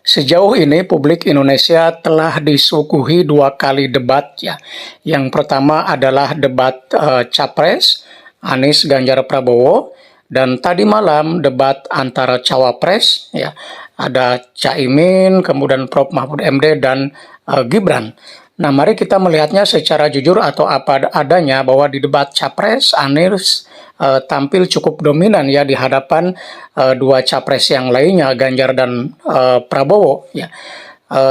Sejauh ini publik Indonesia telah disuguhi 2 kali debat ya. Yang pertama adalah debat Capres Anies Ganjar Prabowo, dan tadi malam debat antara Cawapres ya. Ada Caimin, kemudian Prof Mahfud MD dan Gibran. Nah, mari kita melihatnya secara jujur atau apa adanya bahwa di debat Capres Anies tampil cukup dominan ya di hadapan 2 capres yang lainnya, Ganjar dan Prabowo ya.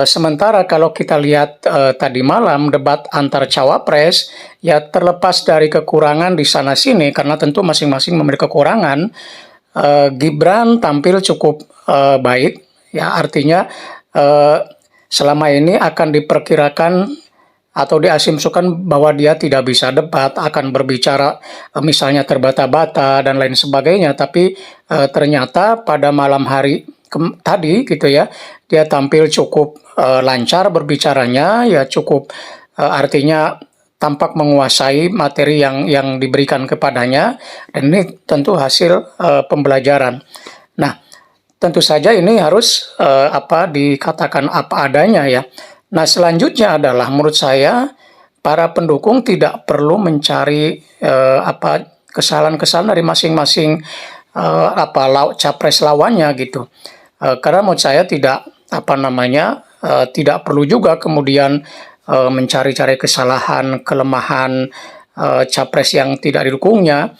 Sementara kalau kita lihat tadi malam debat antar cawapres, ya terlepas dari kekurangan di sana sini karena tentu masing-masing memiliki kekurangan, Gibran tampil cukup baik ya, artinya selama ini akan diperkirakan atau diasumsikan bahwa dia tidak bisa debat, akan berbicara misalnya terbata-bata dan lain sebagainya, tapi ternyata pada malam hari tadi gitu ya, dia tampil cukup lancar berbicaranya, ya cukup artinya tampak menguasai materi yang diberikan kepadanya, dan ini tentu hasil pembelajaran. Nah, tentu saja ini harus dikatakan apa adanya ya. Nah, selanjutnya adalah menurut saya para pendukung tidak perlu mencari kesalahan-kesalahan dari masing-masing capres lawannya gitu. Karena menurut saya tidak tidak perlu juga kemudian mencari-cari kesalahan, kelemahan capres yang tidak didukungnya,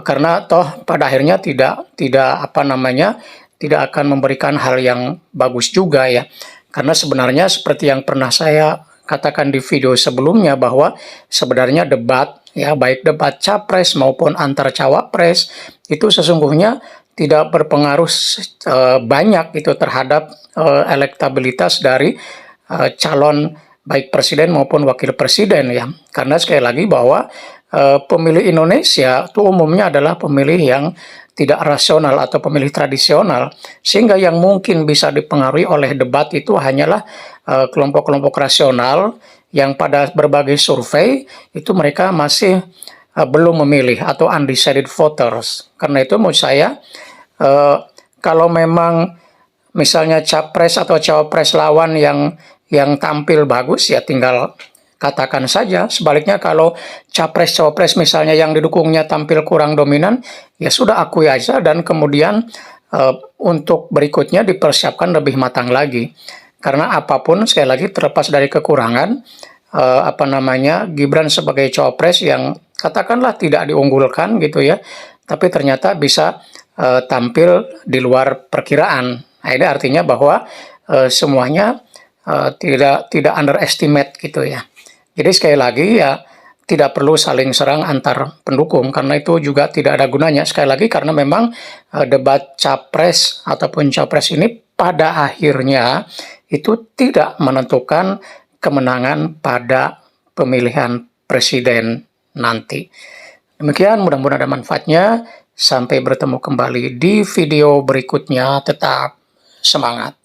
karena toh pada akhirnya tidak akan memberikan hal yang bagus juga ya. Karena sebenarnya seperti yang pernah saya katakan di video sebelumnya bahwa sebenarnya debat ya, baik debat capres maupun antar cawapres itu sesungguhnya tidak berpengaruh banyak itu terhadap elektabilitas dari calon baik presiden maupun wakil presiden ya. Karena sekali lagi bahwa pemilih Indonesia itu umumnya adalah pemilih yang tidak rasional atau pemilih tradisional, sehingga yang mungkin bisa dipengaruhi oleh debat itu hanyalah kelompok-kelompok rasional yang pada berbagai survei itu mereka masih belum memilih atau undecided voters. Karena itu menurut saya kalau memang misalnya capres atau cawapres lawan yang tampil bagus ya tinggal katakan saja. Sebaliknya kalau capres cawapres misalnya yang didukungnya tampil kurang dominan, ya sudah akui aja dan kemudian untuk berikutnya dipersiapkan lebih matang lagi. Karena apapun sekali lagi terlepas dari kekurangan Gibran sebagai cawapres yang katakanlah tidak diunggulkan gitu ya, tapi ternyata bisa tampil di luar perkiraan. Nah, ini artinya bahwa semuanya tidak underestimate gitu ya. Jadi sekali lagi ya tidak perlu saling serang antar pendukung karena itu juga tidak ada gunanya. Sekali lagi karena memang debat capres ataupun capres ini pada akhirnya itu tidak menentukan kemenangan pada pemilihan presiden nanti. Demikian, mudah-mudahan ada manfaatnya. Sampai bertemu kembali di video berikutnya. Tetap semangat.